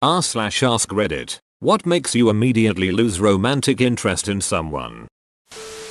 r/ask Reddit. What makes you immediately lose romantic interest in someone?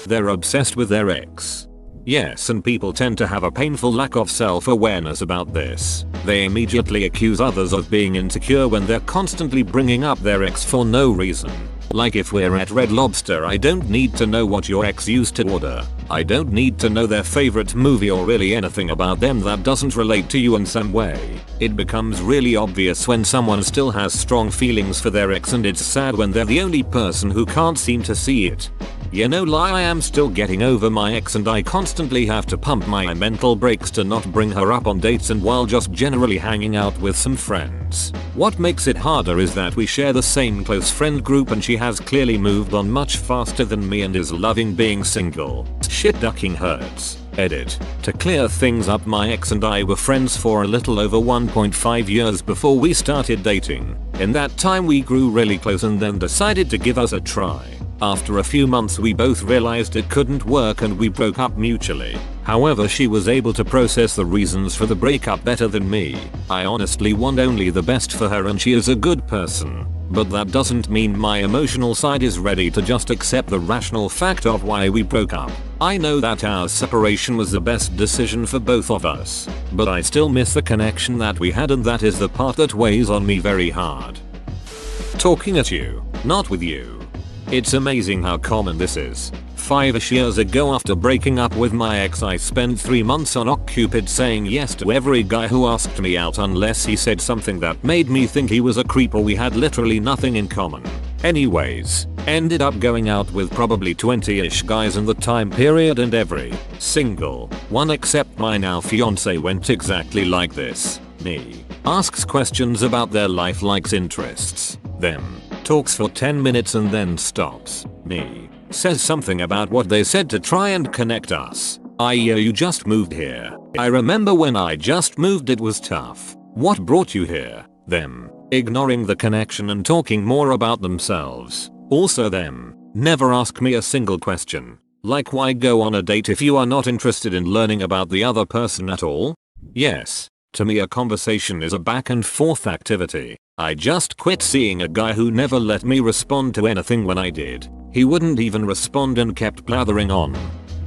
They're obsessed with their ex. Yes, and people tend to have a painful lack of self-awareness about this. They immediately accuse others of being insecure when they're constantly bringing up their ex for no reason. Like if we're at Red Lobster, I don't need to know what your ex used to order. I don't need to know their favorite movie or really anything about them that doesn't relate to you in some way. It becomes really obvious when someone still has strong feelings for their ex, and it's sad when they're the only person who can't seem to see it. You know, I am still getting over my ex and I constantly have to pump my mental brakes to not bring her up on dates and while just generally hanging out with some friends. What makes it harder is that we share the same close friend group and she has clearly moved on much faster than me and is loving being single. Shit ducking hurts. Edit. To clear things up, my ex and I were friends for a little over 1.5 years before we started dating. In that time we grew really close and then decided to give us a try. After a few months we both realized it couldn't work and we broke up mutually. However, she was able to process the reasons for the breakup better than me. I honestly want only the best for her and she is a good person. But that doesn't mean my emotional side is ready to just accept the rational fact of why we broke up. I know that our separation was the best decision for both of us. But I still miss the connection that we had, and that is the part that weighs on me very hard. Talking at you, not with you. It's amazing how common this is. 5-ish years ago, after breaking up with my ex, I spent 3 months on OkCupid saying yes to every guy who asked me out unless he said something that made me think he was a creep or we had literally nothing in common. Anyways, ended up going out with probably 20-ish guys in the time period, and every single one except my now fiance went exactly like this. Me. Asks questions about their life, likes, interests. Them. Talks for 10 minutes and then stops. Me. Says something about what they said to try and connect us. You just moved here. I remember when I just moved it was tough. What brought you here? Them. Ignoring the connection and talking more about themselves. Also them. Never ask me a single question. Like, why go on a date if you are not interested in learning about the other person at all? Yes. To me, a conversation is a back and forth activity. I just quit seeing a guy who never let me respond to anything when I did. He wouldn't even respond and kept blathering on.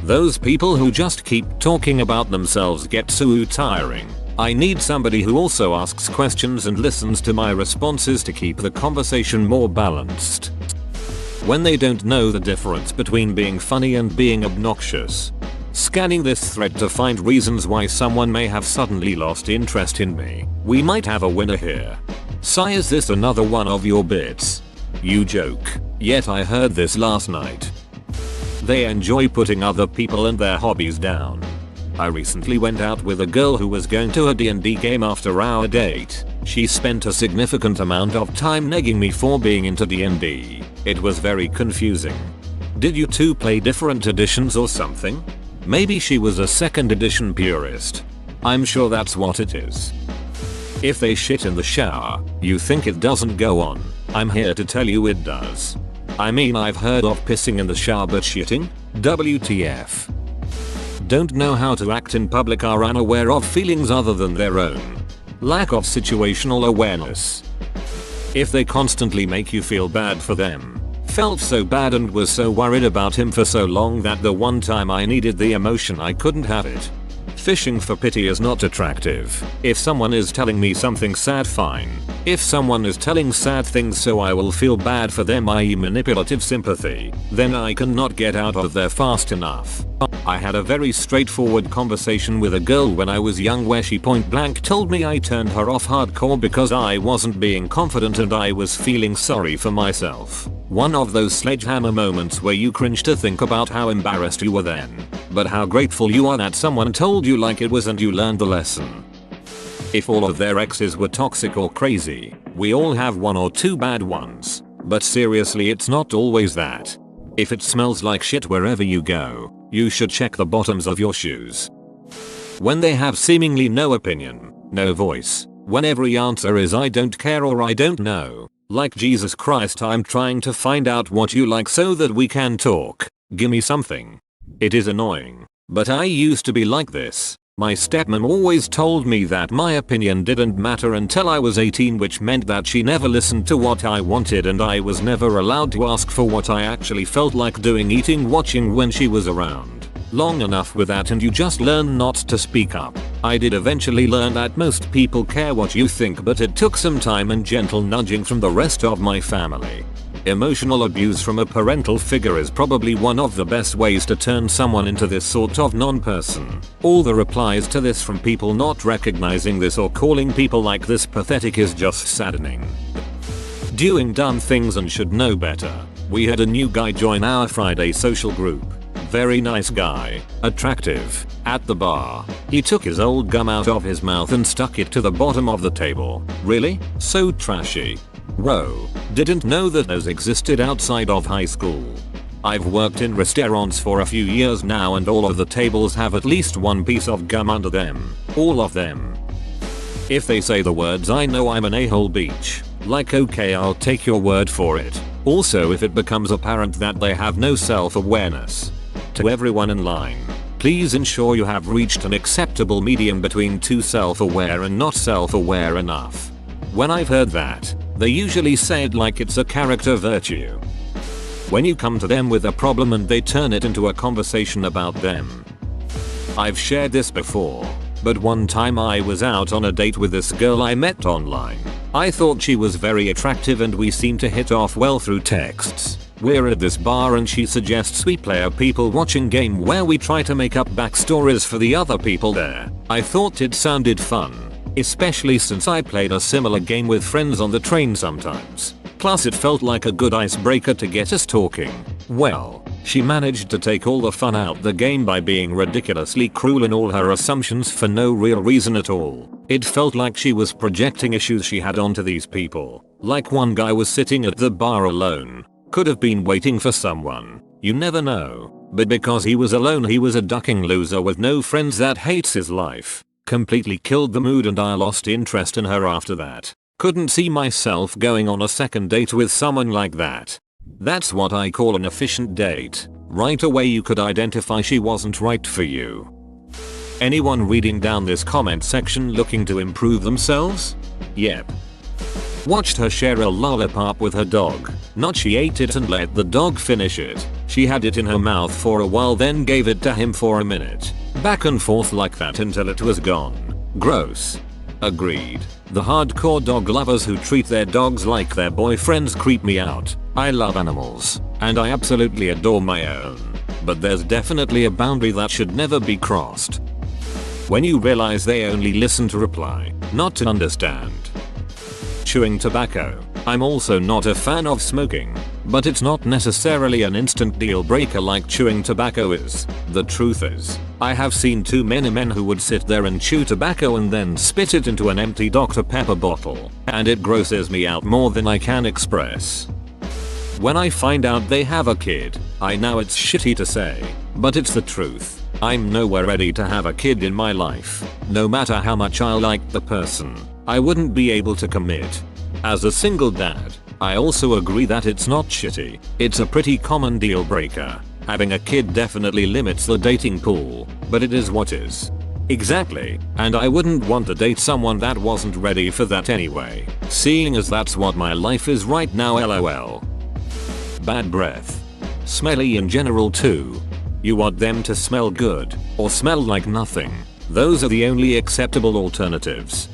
Those people who just keep talking about themselves get so tiring. I need somebody who also asks questions and listens to my responses to keep the conversation more balanced. When they don't know the difference between being funny and being obnoxious. Scanning this thread to find reasons why someone may have suddenly lost interest in me. We might have a winner here. Sigh, is this another one of your bits? You joke. Yet I heard this last night. They enjoy putting other people and their hobbies down. I recently went out with a girl who was going to a D&D game after our date. She spent a significant amount of time negging me for being into D&D. It was very confusing. Did you two play different editions or something? Maybe she was a 2nd edition purist. I'm sure that's what it is. If they shit in the shower, you think it doesn't go on. I'm here to tell you it does. I mean, I've heard of pissing in the shower, but shitting? WTF. Don't know how to act in public, are unaware of feelings other than their own. Lack of situational awareness. If they constantly make you feel bad for them. Felt so bad and was so worried about him for so long that the one time I needed the emotion I couldn't have it. Fishing for pity is not attractive. If someone is telling me something sad, fine. If someone is telling sad things so I will feel bad for them, i.e. manipulative sympathy, then I cannot get out of there fast enough. I had a very straightforward conversation with a girl when I was young where she point blank told me I turned her off hardcore because I wasn't being confident and I was feeling sorry for myself. One of those sledgehammer moments where you cringe to think about how embarrassed you were then, but how grateful you are that someone told you like it was and you learned the lesson. If all of their exes were toxic or crazy, we all have one or two bad ones. But seriously, it's not always that. If it smells like shit wherever you go, you should check the bottoms of your shoes. When they have seemingly no opinion, no voice, when every answer is I don't care or I don't know. Like, Jesus Christ, I'm trying to find out what you like so that we can talk. Gimme something. It is annoying, but I used to be like this. My stepmom always told me that my opinion didn't matter until I was 18, which meant that she never listened to what I wanted and I was never allowed to ask for what I actually felt like doing, eating, watching when she was around. Long enough with that and you just learn not to speak up. I did eventually learn that most people care what you think, but it took some time and gentle nudging from the rest of my family. Emotional abuse from a parental figure is probably one of the best ways to turn someone into this sort of non-person. All the replies to this from people not recognizing this or calling people like this pathetic is just saddening. Doing dumb things and should know better. We had a new guy join our Friday social group. Very nice guy, attractive, at the bar. He took his old gum out of his mouth and stuck it to the bottom of the table. Really? So trashy. Whoa, didn't know that those existed outside of high school. I've worked in restaurants for a few years now and all of the tables have at least one piece of gum under them. All of them. If they say the words I know I'm an a-hole beach, like okay, I'll take your word for it. Also, if it becomes apparent that they have no self-awareness. To everyone in line, please ensure you have reached an acceptable medium between too self-aware and not self-aware enough. When I've heard that, they usually say it like it's a character virtue. When you come to them with a problem and they turn it into a conversation about them. I've shared this before, but one time I was out on a date with this girl I met online. I thought she was very attractive and we seemed to hit off well through texts. We're at this bar and she suggests we play a people watching game where we try to make up backstories for the other people there. I thought it sounded fun. Especially since I played a similar game with friends on the train sometimes. Plus it felt like a good icebreaker to get us talking. Well, she managed to take all the fun out the game by being ridiculously cruel in all her assumptions for no real reason at all. It felt like she was projecting issues she had onto these people. Like one guy was sitting at the bar alone. Could have been waiting for someone. You never know. But because he was alone he was a ducking loser with no friends that hates his life. Completely killed the mood and I lost interest in her after that. Couldn't see myself going on a second date with someone like that. That's what I call an efficient date. Right away you could identify she wasn't right for you. Anyone reading down this comment section looking to improve themselves? Yep. Watched her share a lollipop with her dog. Not she ate it and let the dog finish it. She had it in her mouth for a while then gave it to him for a minute. Back and forth like that until it was gone. Gross. Agreed. The hardcore dog lovers who treat their dogs like their boyfriends creep me out. I love animals, and I absolutely adore my own. But there's definitely a boundary that should never be crossed. When you realize they only listen to reply, not to understand. Chewing tobacco. I'm also not a fan of smoking, but it's not necessarily an instant deal breaker like chewing tobacco is. The truth is, I have seen too many men who would sit there and chew tobacco and then spit it into an empty Dr. Pepper bottle, and it grosses me out more than I can express. When I find out they have a kid, I know it's shitty to say, but it's the truth. I'm nowhere ready to have a kid in my life. No matter how much I like the person, I wouldn't be able to commit. As a single dad, I also agree that it's not shitty. It's a pretty common deal breaker. Having a kid definitely limits the dating pool, but it is what is. Exactly, and I wouldn't want to date someone that wasn't ready for that anyway, seeing as that's what my life is right now, lol. Bad breath. Smelly in general too. You want them to smell good, or smell like nothing. Those are the only acceptable alternatives.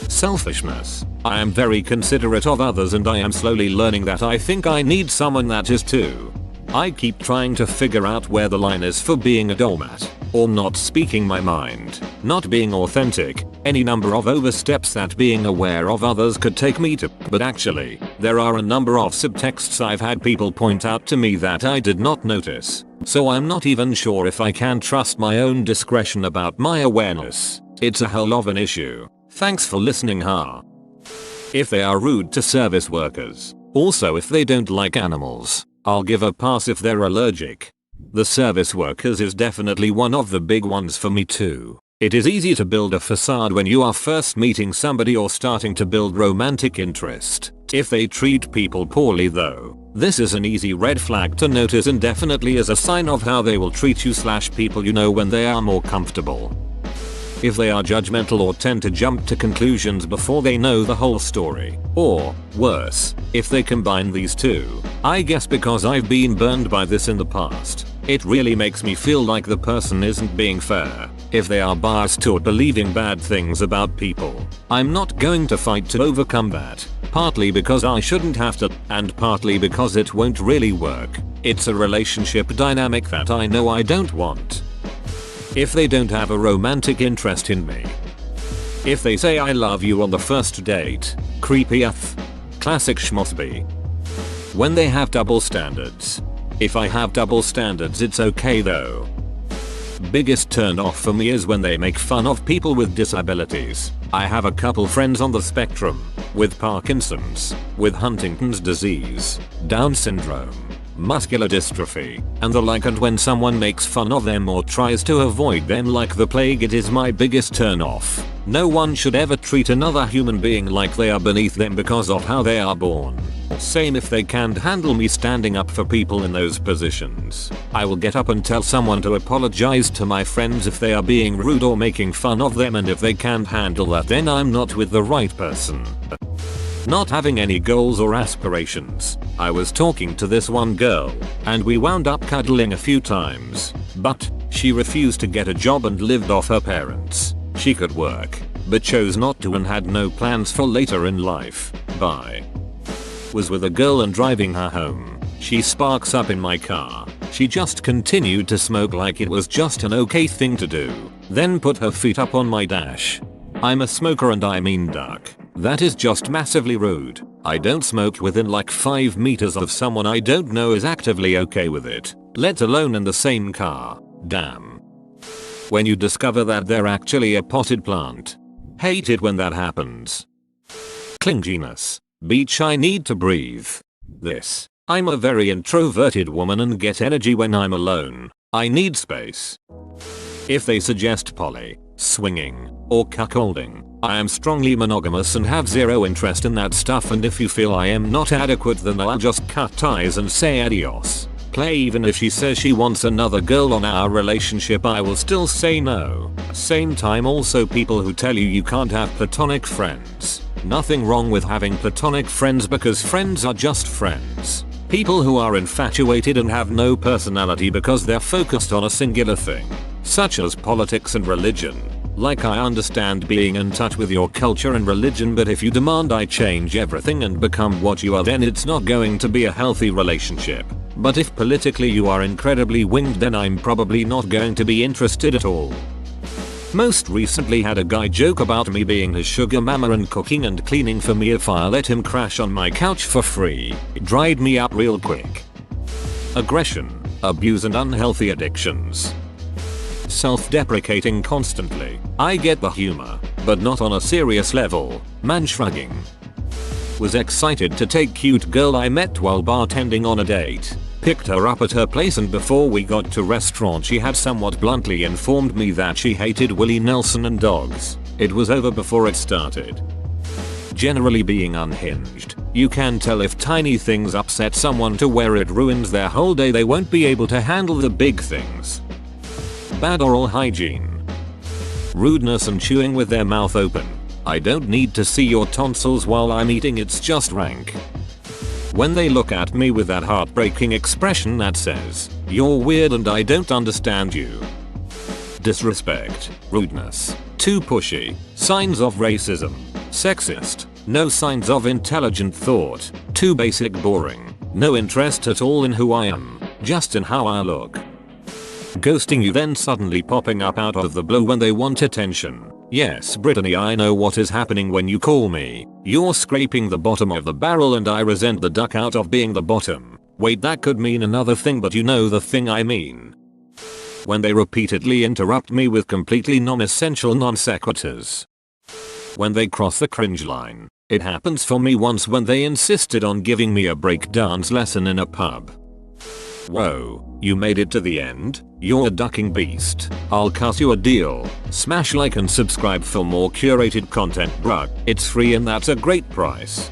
Selfishness. I am very considerate of others and I am slowly learning that I think I need someone that is too. I keep trying to figure out where the line is for being a doormat, or not speaking my mind, not being authentic, any number of oversteps that being aware of others could take me to, but actually, there are a number of subtexts I've had people point out to me that I did not notice, so I'm not even sure if I can trust my own discretion about my awareness. It's a hell of an issue. Thanks for listening, Ha. If they are rude to service workers, also if they don't like animals, I'll give a pass if they're allergic. The service workers is definitely one of the big ones for me too. It is easy to build a facade when you are first meeting somebody or starting to build romantic interest. If they treat people poorly though, this is an easy red flag to notice and definitely is a sign of how they will treat you / people you know when they are more comfortable. If they are judgmental or tend to jump to conclusions before they know the whole story. Or, worse, if they combine these two. I guess because I've been burned by this in the past, it really makes me feel like the person isn't being fair. If they are biased toward believing bad things about people, I'm not going to fight to overcome that. Partly because I shouldn't have to, and partly because it won't really work. It's a relationship dynamic that I know I don't want. If they don't have a romantic interest in me. If they say I love you on the first date. Creepy AF. Classic schmothby. When they have double standards. If I have double standards it's okay though. Biggest turn off for me is when they make fun of people with disabilities. I have a couple friends on the spectrum, with Parkinson's, with Huntington's disease, Down syndrome, muscular dystrophy, and the like, and when someone makes fun of them or tries to avoid them like the plague, it is my biggest turn off. No one should ever treat another human being like they are beneath them because of how they are born. Same if they can't handle me standing up for people in those positions. I will get up and tell someone to apologize to my friends if they are being rude or making fun of them, and if they can't handle that then I'm not with the right person. Not having any goals or aspirations. I was talking to this one girl, and we wound up cuddling a few times, but she refused to get a job and lived off her parents. She could work, but chose not to and had no plans for later in life. Bye. Was with a girl and driving her home. She sparks up in my car. She just continued to smoke like it was just an okay thing to do. Then put her feet up on my dash. I'm a smoker and I mean duck. That is just massively rude. I don't smoke within like 5 meters of someone I don't know is actively okay with it, let alone in the same car. Damn. When you discover that they're actually a potted plant. Hate it when that happens. Clinginess. Beach, I need to breathe. This. I'm a very introverted woman and get energy when I'm alone. I need space. If they suggest poly, swinging, or cuckolding, I am strongly monogamous and have zero interest in that stuff, and if you feel I am not adequate then I'll just cut ties and say adios. Play. Even if she says she wants another girl on our relationship I will still say no. Same time also people who tell you can't have platonic friends. Nothing wrong with having platonic friends because friends are just friends. People who are infatuated and have no personality because they're focused on a singular thing, such as politics and religion. Like, I understand being in touch with your culture and religion, but if you demand I change everything and become what you are then it's not going to be a healthy relationship. But if politically you are incredibly winged then I'm probably not going to be interested at all. Most recently had a guy joke about me being his sugar mama and cooking and cleaning for me if I let him crash on my couch for free. It dried me up real quick. Aggression, abuse and unhealthy addictions. Self-deprecating constantly. I get the humor, but not on a serious level. Man shrugging. Was excited to take cute girl I met while bartending on a date. Picked her up at her place and before we got to restaurant she had somewhat bluntly informed me that she hated Willie Nelson and dogs. It was over before it started. Generally being unhinged. You can tell if tiny things upset someone to where it ruins their whole day. They won't be able to handle the big things. Bad oral hygiene. Rudeness and chewing with their mouth open. I don't need to see your tonsils while I'm eating, it's just rank. When they look at me with that heartbreaking expression that says, "You're weird and I don't understand you." Disrespect, rudeness, too pushy, signs of racism, sexist, no signs of intelligent thought, too basic, boring, no interest at all in who I am, just in how I look. Ghosting you then suddenly popping up out of the blue when they want attention. Yes, Brittany, I know what is happening when you call me. You're scraping the bottom of the barrel and I resent the duck out of being the bottom. Wait, that could mean another thing, but you know the thing I mean. When they repeatedly interrupt me with completely non-essential non sequiturs. When they cross the cringe line. It happens for me once when they insisted on giving me a break dance lesson in a pub. Whoa, you made it to the end? You're a ducking beast. I'll cut you a deal. Smash like and subscribe for more curated content, bruh. It's free and that's a great price.